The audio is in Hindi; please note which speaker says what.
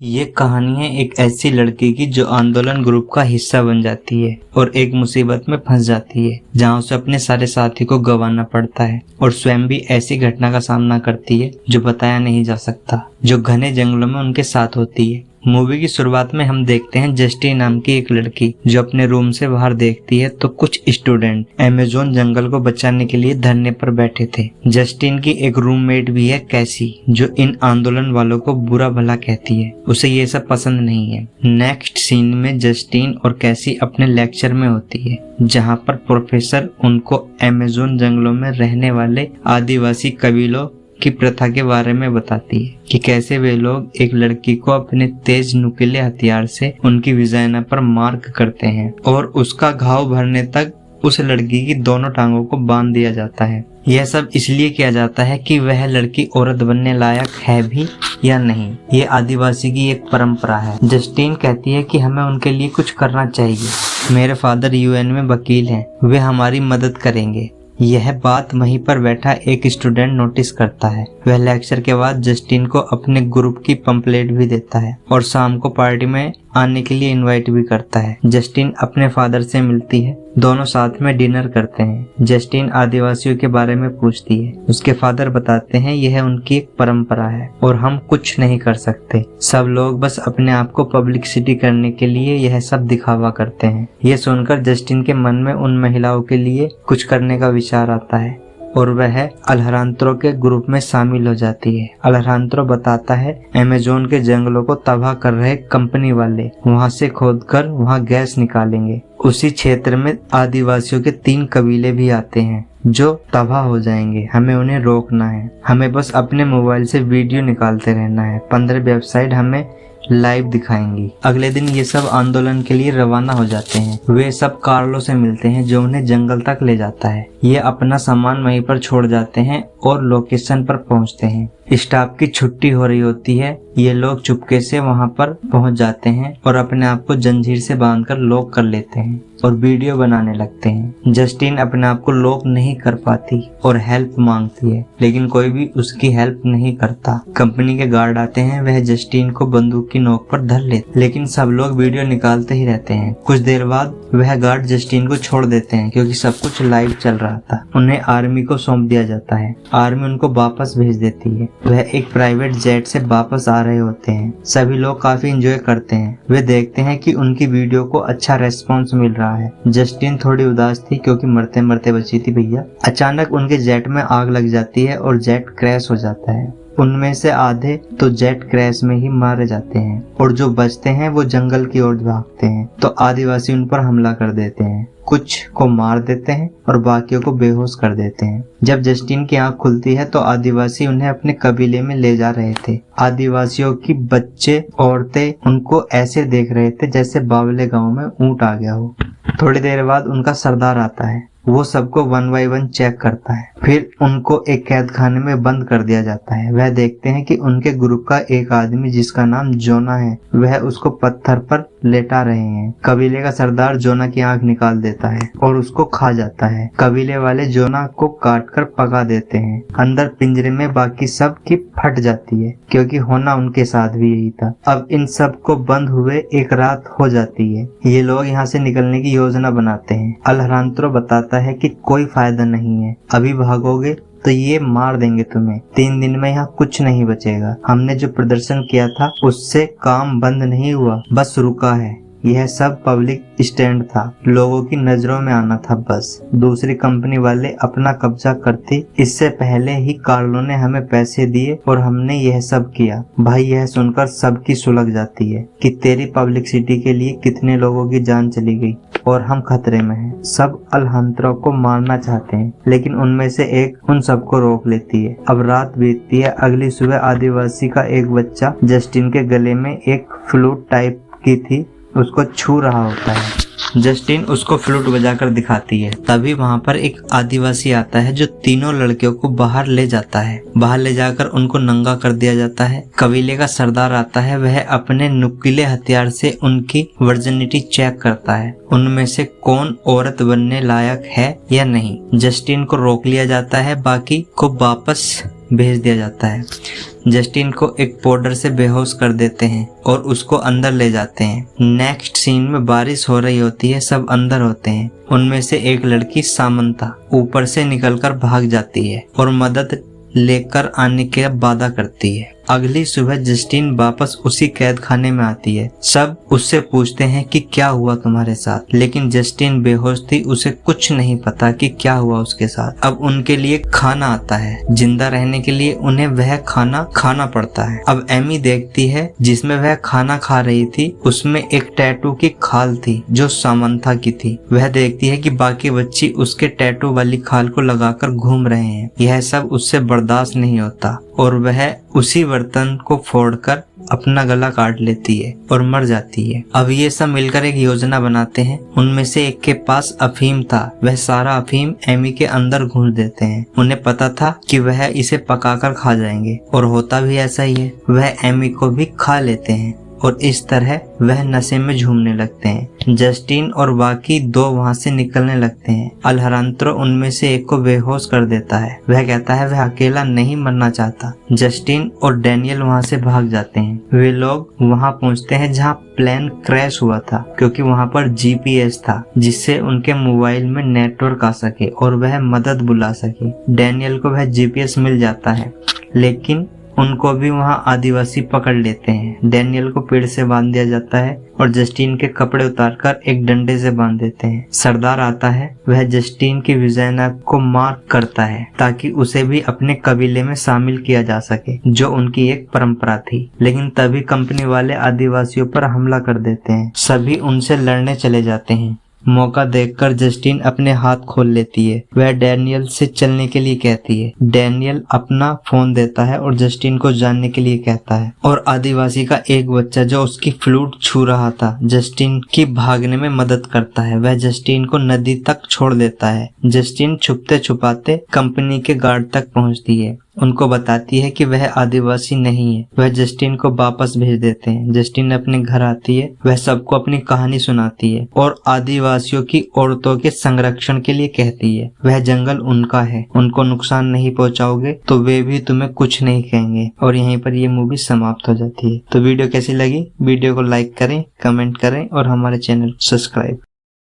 Speaker 1: ये कहानी है एक ऐसी लड़की की जो आंदोलन ग्रुप का हिस्सा बन जाती है और एक मुसीबत में फंस जाती है जहां उसे अपने सारे साथी को गंवाना पड़ता है और स्वयं भी ऐसी घटना का सामना करती है जो बताया नहीं जा सकता, जो घने जंगलों में उनके साथ होती है। मूवी की शुरुआत में हम देखते हैं जस्टिन नाम की एक लड़की जो अपने रूम से बाहर देखती है तो कुछ स्टूडेंट अमेज़न जंगल को बचाने के लिए धरने पर बैठे थे। जस्टिन की एक रूममेट भी है कैसी, जो इन आंदोलन वालों को बुरा भला कहती है। उसे ये सब पसंद नहीं है। नेक्स्ट सीन में जस्टिन और कैसी अपने लेक्चर में होती है जहाँ पर प्रोफेसर उनको अमेज़न जंगलों में रहने वाले आदिवासी कबीलों की प्रथा के बारे में बताती है कि कैसे वे लोग एक लड़की को अपने तेज नुकीले हथियार से उनकी विजाइना पर मार्क करते हैं और उसका घाव भरने तक उस लड़की की दोनों टांगों को बांध दिया जाता है। यह सब इसलिए किया जाता है कि वह लड़की औरत बनने लायक है भी या नहीं। ये आदिवासी की एक परंपरा है। जस्टिन कहती है कि हमें उनके लिए कुछ करना चाहिए। मेरे फादर यूएन में वकील हैं, वे हमारी मदद करेंगे। यह बात वहीं पर बैठा एक स्टूडेंट नोटिस करता है। वह लेक्चर के बाद जस्टिन को अपने ग्रुप की पंपलेट भी देता है और शाम को पार्टी में आने के लिए इनवाइट भी करता है। जस्टिन अपने फादर से मिलती है, दोनों साथ में डिनर करते हैं। जस्टिन आदिवासियों के बारे में पूछती है। उसके फादर बताते हैं यह उनकी एक परंपरा है और हम कुछ नहीं कर सकते। सब लोग बस अपने आप को पब्लिसिटी करने के लिए यह सब दिखावा करते हैं। यह सुनकर जस्टिन के मन में उन महिलाओं के लिए कुछ करने का विचार आता है और वह अलहरांत्रो के ग्रुप में शामिल हो जाती है। अलहरांत्रो बताता है अमेज़न के जंगलों को तबाह कर रहे कंपनी वाले वहां से खोदकर वहां गैस निकालेंगे। उसी क्षेत्र में आदिवासियों के 3 कबीले भी आते हैं जो तबाह हो जाएंगे। हमें उन्हें रोकना है। हमें बस अपने मोबाइल से वीडियो निकालते रहना है। 15 वेबसाइट हमें लाइव दिखाएंगी। अगले दिन ये सब आंदोलन के लिए रवाना हो जाते हैं। वे सब कार्लो से मिलते हैं जो उन्हें जंगल तक ले जाता है। ये अपना सामान वहीं पर छोड़ जाते हैं और लोकेशन पर पहुंचते हैं। स्टाफ की छुट्टी हो रही होती है। ये लोग चुपके से वहां पर पहुंच जाते हैं और अपने आप को जंजीर से बांधकर लॉक कर लेते हैं और वीडियो बनाने लगते हैं। जस्टिन अपने आप को लॉक नहीं कर पाती और हेल्प मांगती है, लेकिन कोई भी उसकी हेल्प नहीं करता। कंपनी के गार्ड आते हैं, वह जस्टिन को बंदूक की नोक पर धर लेते, लेकिन सब लोग वीडियो निकालते ही रहते हैं। कुछ देर बाद वह गार्ड जस्टिन को छोड़ देते हैं क्योंकि सब कुछ लाइव चल रहा था। उन्हें आर्मी को सौंप दिया जाता है। आर्मी उनको वापस भेज देती है। वह एक प्राइवेट जेट से वापस आ रहे होते हैं। सभी लोग काफी एंजॉय करते हैं। वे देखते हैं कि उनकी वीडियो को अच्छा रेस्पॉन्स मिल रहा है। जस्टिन थोड़ी उदास थी क्योंकि मरते मरते बची थी भैया। अचानक उनके जेट में आग लग जाती है और जेट क्रैश हो जाता है। उनमें से आधे तो जेट क्रैश में ही मारे जाते हैं और जो बचते हैं वो जंगल की ओर भागते हैं तो आदिवासी उन पर हमला कर देते हैं। कुछ को मार देते हैं और बाकियों को बेहोश कर देते हैं। जब जस्टिन की आंख खुलती है तो आदिवासी उन्हें अपने कबीले में ले जा रहे थे। आदिवासियों की बच्चे औरतें उनको ऐसे देख रहे थे जैसे बावले गांव में ऊंट आ गया हो। थोड़ी देर बाद उनका सरदार आता है। वो सबको 1 बाय 1 चेक करता है। फिर उनको एक कैद खाने में बंद कर दिया जाता है। वह देखते हैं कि उनके ग्रुप का एक आदमी जिसका नाम जोना है, वह उसको पत्थर पर लेटा रहे हैं। कबीले का सरदार जोना की आंख निकाल देता है और उसको खा जाता है। कबीले वाले जोना को काटकर पका देते हैं। अंदर पिंजरे में बाकी सब की फट जाती है क्योंकि होना उनके साथ भी यही था। अब इन सब को बंद हुए एक रात हो जाती है। ये लोग यहाँ से निकलने की योजना बनाते हैं। अलहरांत्रो बताता है कि कोई फायदा नहीं है, अभी भागोगे तो ये मार देंगे तुम्हें। 3 दिन में यहाँ कुछ नहीं बचेगा। हमने जो प्रदर्शन किया था उससे काम बंद नहीं हुआ, बस रुका है। यह सब पब्लिक स्टैंड था, लोगों की नजरों में आना था बस। दूसरी कंपनी वाले अपना कब्जा करते इससे पहले ही कार्लो ने हमें पैसे दिए और हमने यह सब किया। भाई यह सुनकर सबकी सुलग जाती है कि तेरी पब्लिसिटी के लिए कितने लोगों की जान चली गई और हम खतरे में हैं। सब अलहरांत्रो को मारना चाहते हैं लेकिन उनमें से एक उन सबको रोक लेती है। अब रात बीतती है। अगली सुबह आदिवासी का एक बच्चा जस्टिन के गले में एक फ्लूट टाइप की थी, उसको छू रहा होता है। जस्टिन उसको फ्लूट बजाकर दिखाती है। तभी वहाँ पर एक आदिवासी आता है जो तीनों लड़कियों को बाहर ले जाता है। बाहर ले जाकर उनको नंगा कर दिया जाता है। कबीले का सरदार आता है। वह अपने नुकीले हथियार से उनकी वर्जिनिटी चेक करता है, उनमें से कौन औरत बनने लायक है या नहीं। जस्टिन को रोक लिया जाता है, बाकी को वापस भेज दिया जाता है। जस्टिन को एक पाउडर से बेहोश कर देते हैं और उसको अंदर ले जाते हैं। नेक्स्ट सीन में बारिश हो रही होती है, सब अंदर होते हैं। उनमें से एक लड़की सामंता ऊपर से निकलकर भाग जाती है और मदद लेकर आने के वादा करती है। अगली सुबह जस्टिन वापस उसी कैद खाने में आती है। सब उससे पूछते हैं कि क्या हुआ तुम्हारे साथ, लेकिन जस्टिन बेहोश थी, उसे कुछ नहीं पता कि क्या हुआ उसके साथ। अब उनके लिए खाना आता है, जिंदा रहने के लिए उन्हें वह खाना खाना पड़ता है। अब एमी देखती है जिसमें वह खाना खा रही थी उसमें एक टैटू की खाल थी जो सामंथा की थी। वह देखती है कि बाकी बच्चे उसके टैटू वाली खाल को लगाकर घूम रहे हैं। यह सब उससे बर्दाश्त नहीं होता और वह उसी बर्तन को फोड़कर अपना गला काट लेती है और मर जाती है। अब ये सब मिलकर एक योजना बनाते हैं। उनमें से एक के पास अफीम था, वह सारा अफीम एमी के अंदर घुस देते हैं। उन्हें पता था कि वह इसे पकाकर खा जाएंगे और होता भी ऐसा ही है। वह एमी को भी खा लेते हैं और इस तरह वह नशे में झूमने लगते हैं। जस्टिन और बाकी दो वहां से निकलने लगते हैं। अलहरांत्रो उनमें से एक को बेहोश कर देता है। वह कहता है वह अकेला नहीं मरना चाहता। जस्टिन और डैनियल वहां से भाग जाते हैं। वे लोग वहां पहुंचते हैं जहां प्लेन क्रैश हुआ था, क्योंकि वहां पर जीपीएस था जिससे उनके मोबाइल में नेटवर्क आ सके और वह मदद बुला सके। डैनियल को वह जीपीएस मिल जाता है, लेकिन उनको भी वहां आदिवासी पकड़ लेते हैं। डैनियल को पेड़ से बांध दिया जाता है और जस्टिन के कपड़े उतारकर एक डंडे से बांध देते हैं। सरदार आता है, वह जस्टिन की विजयना को मार करता है ताकि उसे भी अपने कबीले में शामिल किया जा सके, जो उनकी एक परंपरा थी। लेकिन तभी कंपनी वाले आदिवासियों पर हमला कर देते हैं। सभी उनसे लड़ने चले जाते हैं। मौका देखकर जस्टिन अपने हाथ खोल लेती है। वह डैनियल से चलने के लिए कहती है। डैनियल अपना फोन देता है और जस्टिन को जानने के लिए कहता है। और आदिवासी का एक बच्चा जो उसकी फ्लूट छू रहा था जस्टिन की भागने में मदद करता है। वह जस्टिन को नदी तक छोड़ देता है। जस्टिन छुपते छुपाते कंपनी के गार्ड तक पहुंचती है। उनको बताती है कि वह आदिवासी नहीं है। वह जस्टिन को वापस भेज देते हैं। जस्टिन अपने घर आती है। वह सबको अपनी कहानी सुनाती है और आदिवासियों की औरतों के संरक्षण के लिए कहती है। वह जंगल उनका है, उनको नुकसान नहीं पहुंचाओगे तो वे भी तुम्हें कुछ नहीं कहेंगे। और यहीं पर ये मूवी समाप्त हो जाती है। तो वीडियो कैसी लगी? वीडियो को लाइक करें, कमेंट करें और हमारे चैनल को सब्सक्राइब